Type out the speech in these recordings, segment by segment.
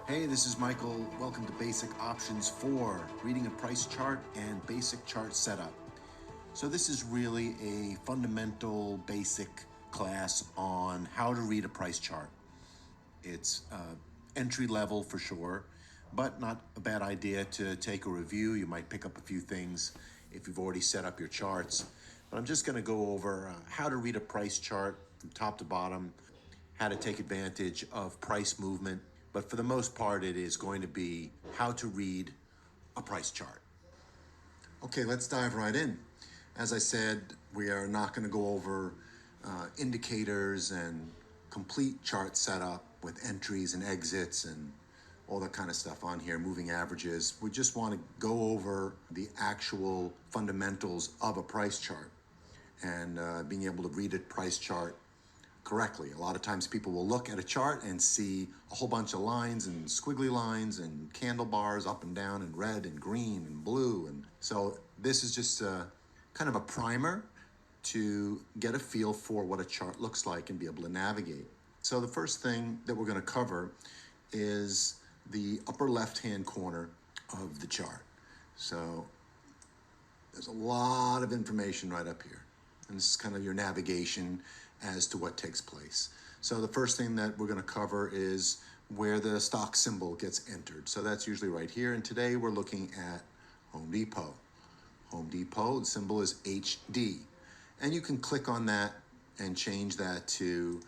Hey, this is Michael. Welcome to Basic Options 4, reading a price chart and basic chart setup. So this is really a fundamental basic class on how to read a price chart. It's entry level for sure, but not a bad idea to take a review. You might pick up a few things if you've already set up your charts. But I'm just going to go over how to read a price chart from top to bottom, how to take advantage of price movement. But for the most part, it is going to be how to read a price chart. Okay, let's dive right in. As I said, we are not going to go over indicators and complete chart setup with entries and exits and all that kind of stuff on here, moving averages. We just want to go over the actual fundamentals of a price chart and being able to read a price chart correctly. A lot of times people will look at a chart and see a whole bunch of lines and squiggly lines and candle bars up and down and red and green and blue. And so this is just kind of a primer to get a feel for what a chart looks like and be able to navigate. So the first thing that we're going to cover is the upper left-hand corner of the chart. So there's a lot of information right up here. And this is kind of your navigation as to what takes place. So the first thing that we're going to cover is where the stock symbol gets entered. So that's usually right here. And today we're looking at Home Depot. Home Depot, the symbol is HD. And you can click on that and change that to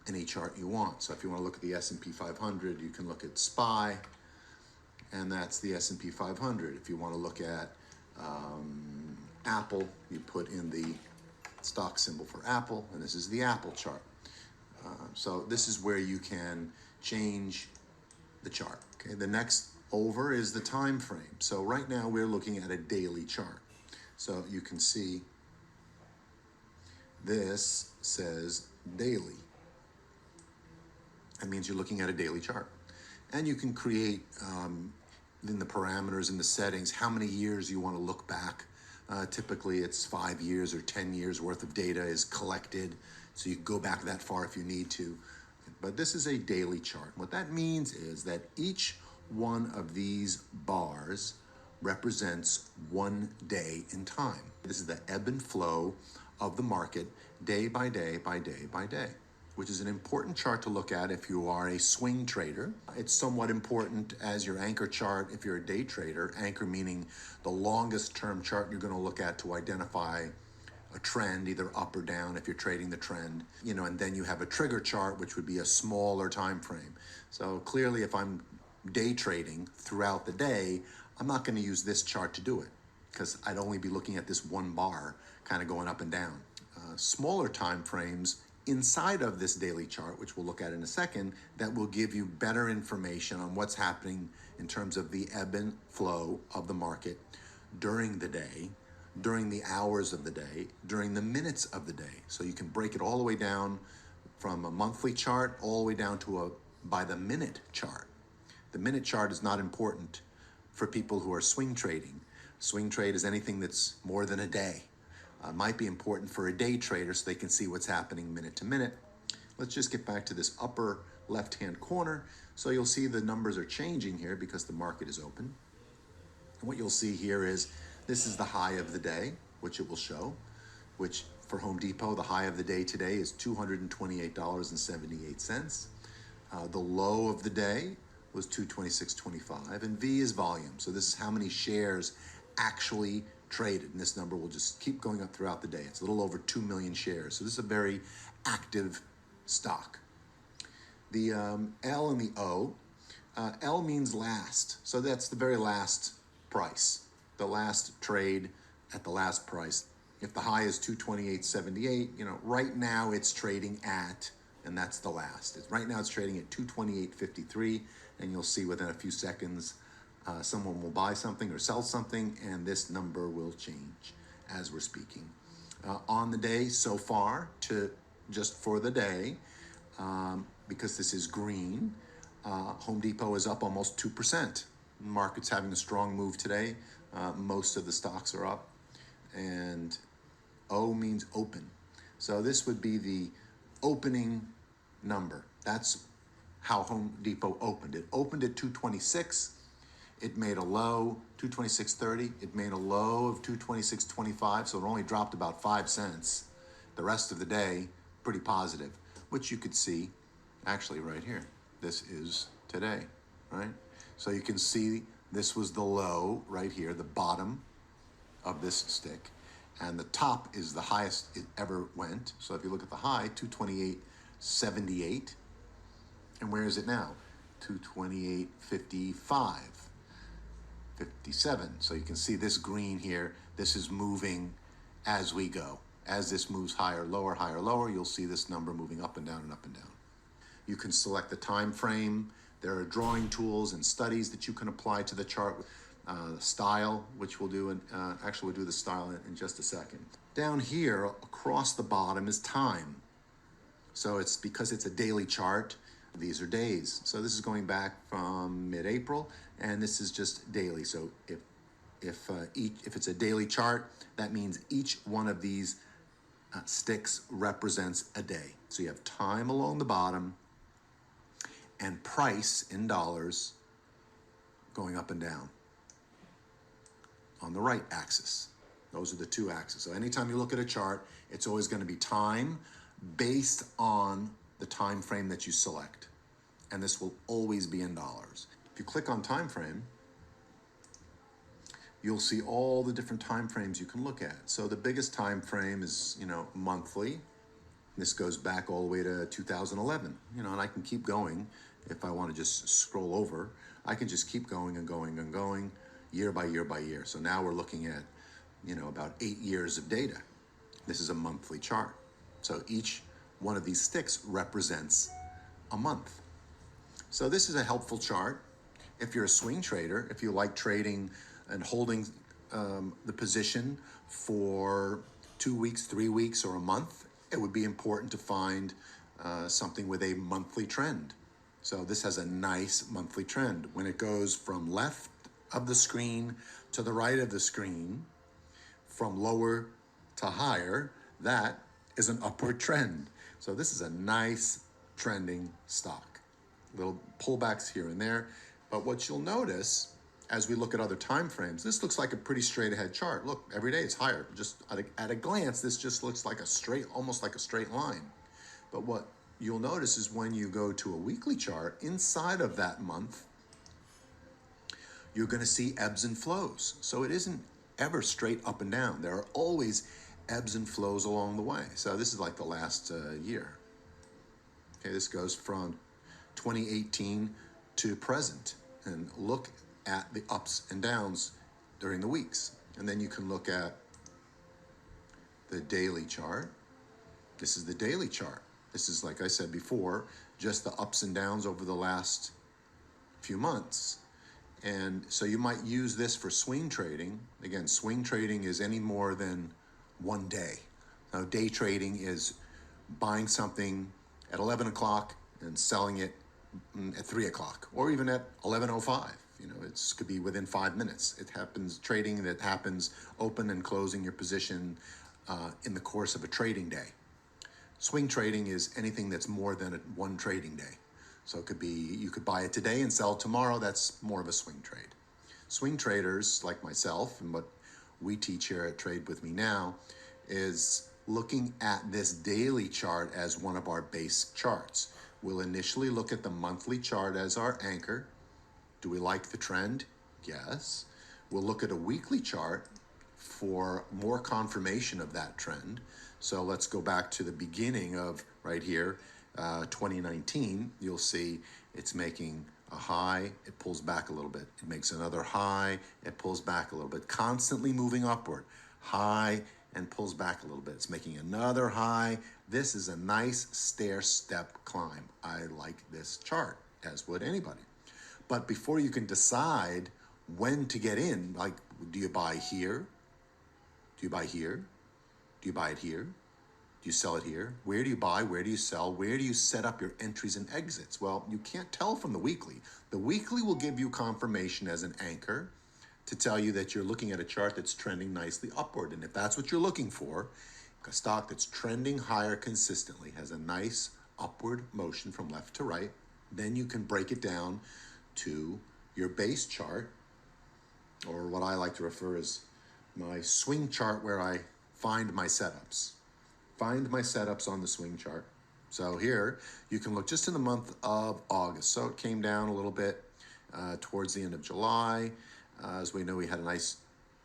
any chart you want. So if you want to look at the S&P 500, you can look at SPY, and that's the S&P 500. If you want to look at Apple, you put in the stock symbol for Apple, and this is the Apple chart. So this is where you can change the chart. Okay, the next over is the time frame. So right now we're looking at a daily chart. So you can see this says daily. That means you're looking at a daily chart. And you can create in the parameters and the settings how many years you want to look back. Typically it's 5 years or 10 years worth of data is collected, so you can go back that far if you need to. But this is a daily chart. What that means is that each one of these bars represents 1 day in time. This is the ebb and flow of the market day by day by day by day, which is an important chart to look at if you are a swing trader. It's somewhat important as your anchor chart if you're a day trader, anchor meaning the longest term chart you're going to look at to identify a trend, either up or down if you're trading the trend, and then you have a trigger chart, which would be a smaller time frame. So clearly if I'm day trading throughout the day, I'm not going to use this chart to do it because I'd only be looking at this one bar kind of going up and down. Smaller time frames inside of this daily chart, which we'll look at in a second, that will give you better information on what's happening in terms of the ebb and flow of the market during the day, during the hours of the day, during the minutes of the day. So you can break it all the way down from a monthly chart all the way down to a by the minute chart. The minute chart is not important for people who are swing trading. Swing trade is anything that's more than a day. Might be important for a day trader so they can see what's happening minute to minute. Let's just get back to this upper left-hand corner. So you'll see the numbers are changing here because the market is open. And what you'll see here is this is the high of the day, which it will show, which for Home Depot, the high of the day today is $228.78. The low of the day was $226.25, and V is volume. So this is how many shares actually traded, and this number will just keep going up throughout the day. It's a little over 2 million shares. So this is a very active stock. The L and the O, L means last. So that's the very last price, the last trade at the last price. If the high is 228.78, right now it's trading at, and that's the last. Right now it's trading at 228.53, and you'll see within a few seconds someone will buy something or sell something, and this number will change as we're speaking. On the day so far, to just for the day, because this is green, Home Depot is up almost 2%. The market's having a strong move today. Most of the stocks are up, and O means open. So this would be the opening number. That's how Home Depot opened. It opened at 226. It made a low 226.30. It made a low of 226.25, so it only dropped about 5 cents. The rest of the day, pretty positive, which you could see actually right here. This is today, right? So you can see this was the low right here, the bottom of this stick, and the top is the highest it ever went. So if you look at the high, 228.78, and where is it now? 228.55. 57. So you can see this green here. This is moving as we go. As this moves higher, lower, you'll see this number moving up and down and up and down. You can select the time frame. There are drawing tools and studies that you can apply to the chart. Style, which we'll do, and actually we'll do the style in just a second. Down here, across the bottom is time. So it's because it's a daily chart, these are days. So this is going back from mid-April, and this is just daily. So if it's a daily chart, that means each one of these sticks represents a day. So you have time along the bottom and price in dollars going up and down on the right axis. Those are the two axes. So anytime you look at a chart, it's always going to be time based on the time frame that you select. And this will always be in dollars. If you click on time frame, you'll see all the different time frames you can look at. So the biggest time frame is, monthly. This goes back all the way to 2011, and I can keep going. If I want to just scroll over, I can just keep going and going and going year by year by year. So now we're looking at, about 8 years of data. This is a monthly chart. So each one of these sticks represents a month. So this is a helpful chart. If you're a swing trader, if you like trading and holding the position for 2 weeks, 3 weeks, or a month, it would be important to find something with a monthly trend. So this has a nice monthly trend. When it goes from left of the screen to the right of the screen, from lower to higher, that is an upward trend. So this is a nice trending stock. Little pullbacks here and there. But what you'll notice as we look at other time frames, this looks like a pretty straight ahead chart. Look, every day it's higher. Just at a glance, this just looks like almost like a straight line. But what you'll notice is when you go to a weekly chart, inside of that month, you're going to see ebbs and flows. So it isn't ever straight up and down. There are always ebbs and flows along the way. So this is like the last year. Okay, this goes from 2018 to present. And look at the ups and downs during the weeks. And then you can look at the daily chart. This is the daily chart. This is, like I said before, just the ups and downs over the last few months. And so you might use this for swing trading. Again, swing trading is any more than one day. Now, day trading is buying something at 11 o'clock and selling it at 3 o'clock, or even at 11:05. It could be within 5 minutes. It happens, trading that happens open and closing your position in the course of a trading day. Swing trading is anything that's more than one trading day. So it could be, you could buy it today and sell tomorrow. That's more of a swing trade. Swing traders like myself, and what we teach here at Trade With Me Now, is looking at this daily chart as one of our base charts. We'll initially look at the monthly chart as our anchor. Do we like the trend? Yes. We'll look at a weekly chart for more confirmation of that trend. So let's go back to the beginning of right here, 2019. You'll see it's making a high, it pulls back a little bit. It makes another high, it pulls back a little bit, constantly moving upward. High and pulls back a little bit. It's making another high. This is a nice stair-step climb. I like this chart, as would anybody. But before you can decide when to get in, like, do you buy here? Do you buy here? Do you buy it here? Do you sell it here? Where do you buy? Where do you sell? Where do you set up your entries and exits? Well, you can't tell from the weekly. The weekly will give you confirmation as an anchor to tell you that you're looking at a chart that's trending nicely upward. And if that's what you're looking for, a stock that's trending higher consistently, has a nice upward motion from left to right, Then you can break it down to your base chart, or what I like to refer as my swing chart, where I find my setups. Find my setups on the swing chart. So here you can look just in the month of August. So it came down a little bit towards the end of July. As we know, we had a nice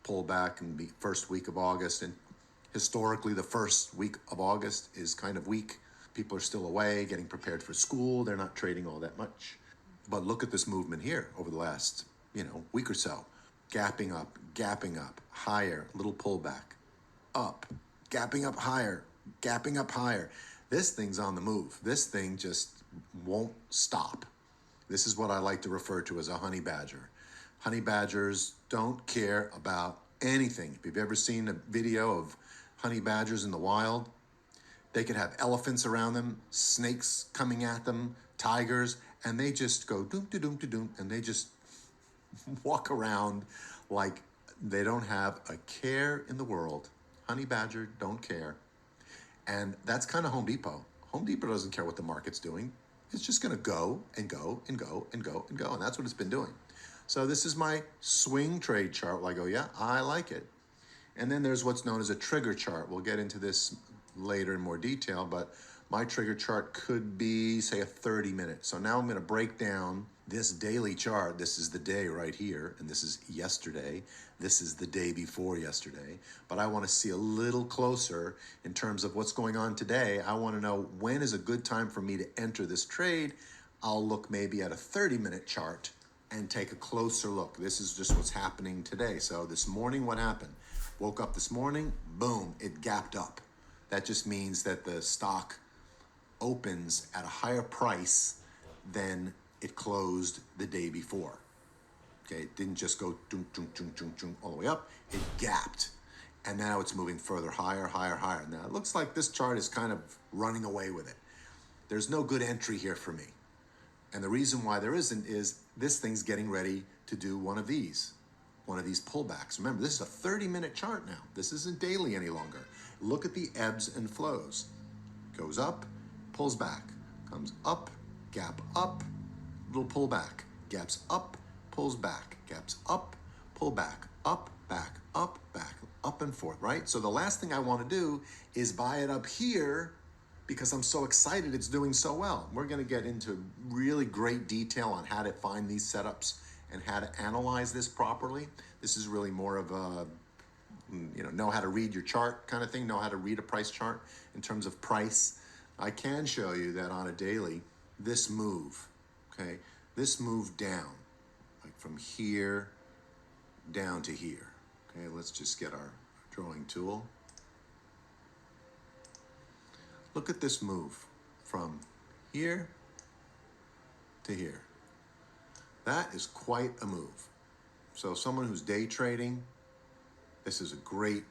pullback in the first week of August. And historically, the first week of August is kind of weak. People are still away, getting prepared for school. They're not trading all that much. But look at this movement here over the last, week or so. Gapping up, higher, little pullback, up, gapping up higher, gapping up higher. This thing's on the move. This thing just won't stop. This is what I like to refer to as a honey badger. Honey badgers don't care about anything. If you've ever seen a video of honey badgers in the wild, they could have elephants around them, snakes coming at them, tigers, and they just go doom to doom to doom, and they just walk around like they don't have a care in the world. Honey badger don't care. And that's kind of Home Depot. Home Depot doesn't care what the market's doing. It's just going to go and go and go and go and go. And that's what it's been doing. So this is my swing trade chart. Where I go, yeah, I like it. And then there's what's known as a trigger chart. We'll get into this later in more detail, but my trigger chart could be, say, a 30-minute. So now I'm going to break down this daily chart. This is the day right here, and this is yesterday. This is the day before yesterday. But I want to see a little closer in terms of what's going on today. I want to know when is a good time for me to enter this trade. I'll look maybe at a 30-minute chart and take a closer look. This is just what's happening today. So this morning, what happened? Woke up this morning, boom, it gapped up. That just means that the stock opens at a higher price than it closed the day before. Okay, it didn't just go dunk, dunk, dunk, dunk, dunk, all the way up. It gapped. And now it's moving further, higher, higher, higher. Now, it looks like this chart is kind of running away with it. There's no good entry here for me. And the reason why there isn't is this thing's getting ready to do one of these pullbacks. Remember, this is a 30-minute chart now. This isn't daily any longer. Look at the ebbs and flows. Goes up, pulls back, comes up, gap up, little pullback, gaps up, pulls back, gaps up, pull back, up, back, up and forth, right? So the last thing I want to do is buy it up here because I'm so excited it's doing so well. We're going to get into really great detail on how to find these setups and how to analyze this properly. This is really more of a, know how to read your chart kind of thing, know how to read a price chart in terms of price. I can show you that on a daily, this move, okay, this move down, like from here down to here. Okay, let's just get our drawing tool. Look at this move from here to here. That is quite a move. So someone who's day trading, this is a great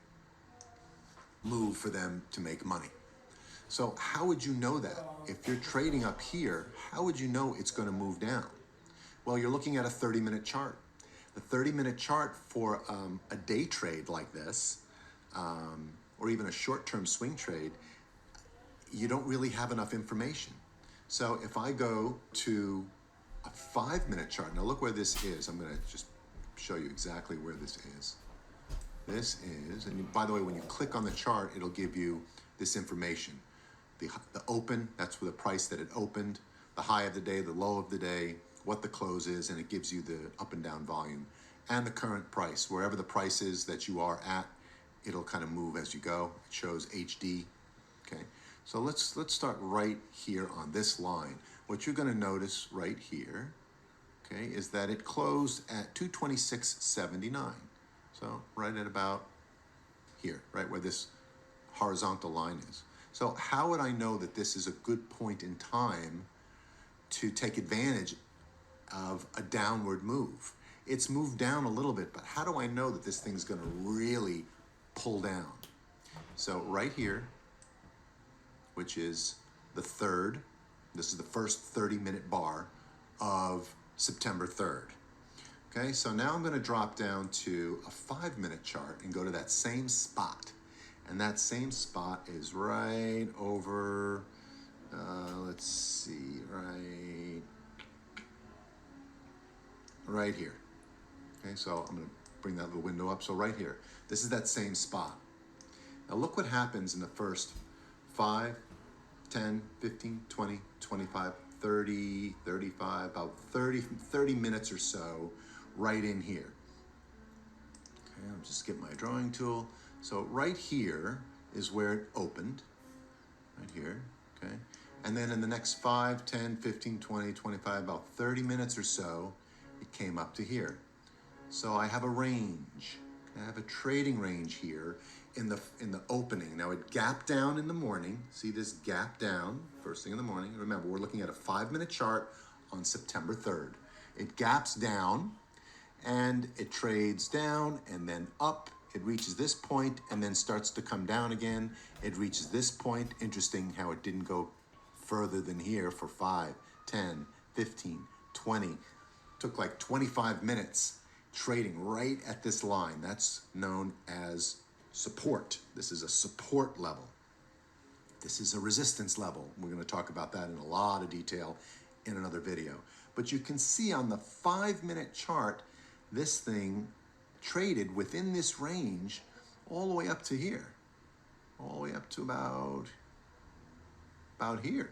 move for them to make money. So how would you know that? If you're trading up here, how would you know it's going to move down? Well, you're looking at a 30-minute chart. The 30-minute chart for a day trade like this, or even a short-term swing trade, you don't really have enough information. So if I go to a 5-minute chart, now look where this is. I'm going to just show you exactly where this is. This is, and by the way, when you click on the chart, it'll give you this information. The open, that's the price that it opened, the high of the day, the low of the day, what the close is, and it gives you the up and down volume and the current price. Wherever the price is that you are at, it'll kind of move as you go. It shows HD. Okay, so let's start right here on this line. What you're going to notice right here, okay, is that it closed at 226.79. So right at about here, right where this horizontal line is. So how would I know that this is a good point in time to take advantage of a downward move? It's moved down a little bit, but how do I know that this thing's going to really pull down? So right here, which is the third, this is the first 30-minute bar of September 3rd. Okay, so now I'm going to drop down to a 5-minute chart and go to that same spot. And that same spot is right over, let's see, right right here. Okay, so I'm going to bring that little window up. So right here, this is that same spot. Now look what happens in the first 5, 10, 15, 20, 25, 30, 35, about 30 minutes or so right in here. Okay, I'll just get my drawing tool. So right here is where it opened, right here, okay? And then in the next 5, 10, 15, 20, 25, about 30 minutes or so, it came up to here. So I have a range. I have a trading range here in the opening. Now it gapped down in the morning. See this gap down first thing in the morning. Remember, we're looking at a 5-minute chart on September 3rd. It gaps down and it trades down and then up. It reaches this point and then starts to come down again. It reaches this point. Interesting how it didn't go further than here for 5, 10, 15, 20. Took like 25 minutes trading right at this line. That's known as support. This is a support level. This is a resistance level. We're going to talk about that in a lot of detail in another video. But you can see on the 5-minute chart, this thing traded within this range all the way up to here. All the way up to about here.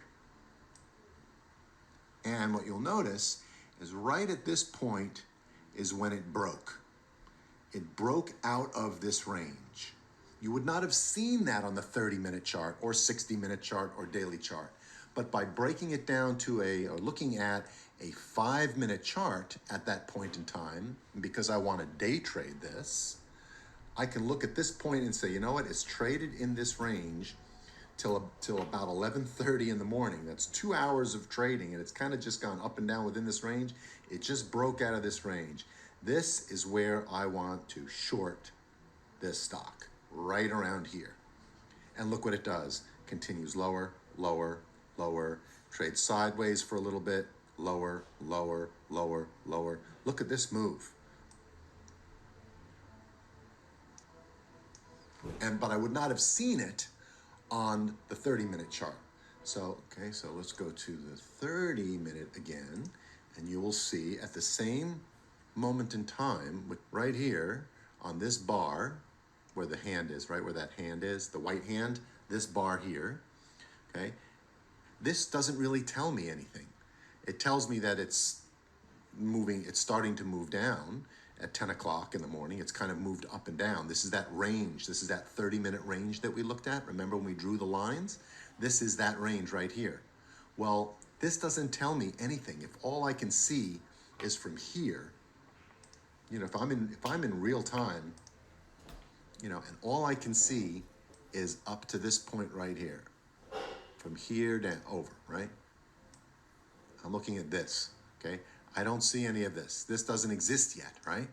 And what you'll notice is right at this point is when it broke. It broke out of this range. You would not have seen that on the 30-minute chart or 60-minute chart or daily chart. But by breaking it down to or looking at a 5-minute chart at that point in time, because I want to day trade this, I can look at this point and say, you know what, it's traded in this range till about 11:30 in the morning. That's 2 hours of trading, and it's kind of just gone up and down within this range. It just broke out of this range. This is where I want to short this stock, right around here. And look what it does. Continues lower, lower, lower, trades sideways for a little bit, lower, lower, lower, lower. Look at this move. But I would not have seen it on the 30-minute chart. So let's go to the 30-minute again, and you will see at the same moment in time, right here on this bar, where the hand is, right where that hand is, the white hand, this bar here, okay? This doesn't really tell me anything. It tells me that it's moving, it's starting to move down at 10 o'clock in the morning. It's kind of moved up and down. This is that range. This is that 30-minute range that we looked at. Remember when we drew the lines? This is that range right here. Well, this doesn't tell me anything. If all I can see is from here, if I'm in real time, and all I can see is up to this point right here, from here down over, right? I'm looking at this, okay? I don't see any of this. This doesn't exist yet, right?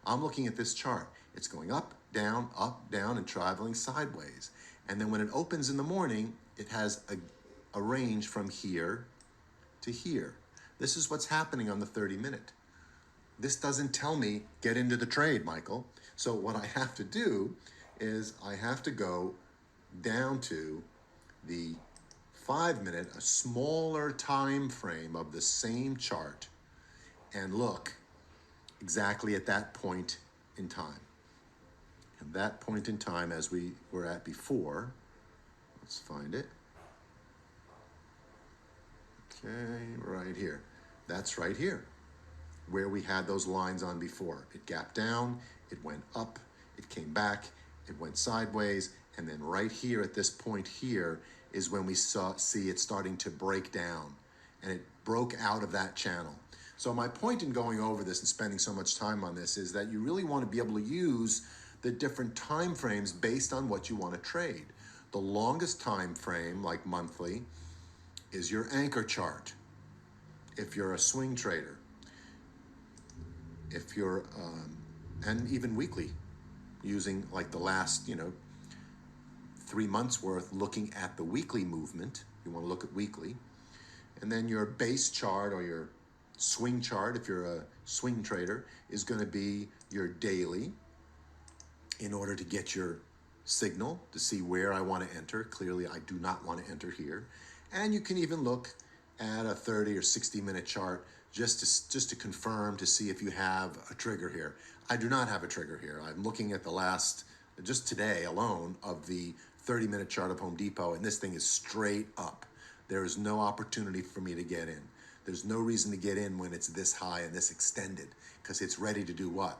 I'm looking at this chart. It's going up, down, and traveling sideways. And then when it opens in the morning, it has a range from here to here. This is what's happening on the 30-minute. This doesn't tell me, get into the trade, Michael. So what I have to do is I have to go down to the 5-minute, a smaller time frame of the same chart, and look exactly at that point in time. And that point in time, as we were at before, let's find it. Okay, right here. That's right here, where we had those lines on before. It gapped down, it went up, it came back, it went sideways, and then right here at this point here is when we see it starting to break down, and it broke out of that channel. So my point in going over this and spending so much time on this is that you really want to be able to use the different time frames based on what you want to trade. The longest time frame, like monthly, is your anchor chart. If you're a swing trader, if you're, and even weekly, using like the last, 3 months worth, looking at the weekly movement. You want to look at weekly. And then your base chart or your swing chart, if you're a swing trader, is going to be your daily in order to get your signal to see where I want to enter. Clearly, I do not want to enter here. And you can even look at a 30 or 60-minute chart just to confirm to see if you have a trigger here. I do not have a trigger here. I'm looking at the last, just today alone, of the 30-minute chart of Home Depot, and this thing is straight up. There is no opportunity for me to get in. There's no reason to get in when it's this high and this extended, because it's ready to do what?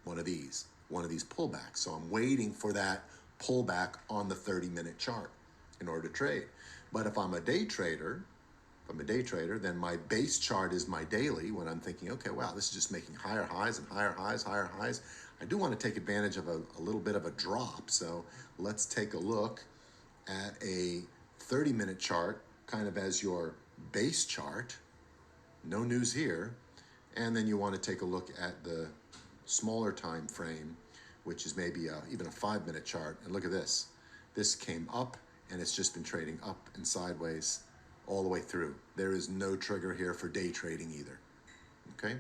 One of these pullbacks. So I'm waiting for that pullback on the 30-minute chart in order to trade. But if I'm a day trader, then my base chart is my daily when I'm thinking, okay, wow, this is just making higher highs and higher highs, higher highs. I do want to take advantage of a little bit of a drop. So let's take a look at a 30-minute chart, kind of as your base chart. No news here. And then you want to take a look at the smaller time frame, which is maybe even a 5-minute chart. And look at this. This came up and it's just been trading up and sideways all the way through. There is no trigger here for day trading either. Okay?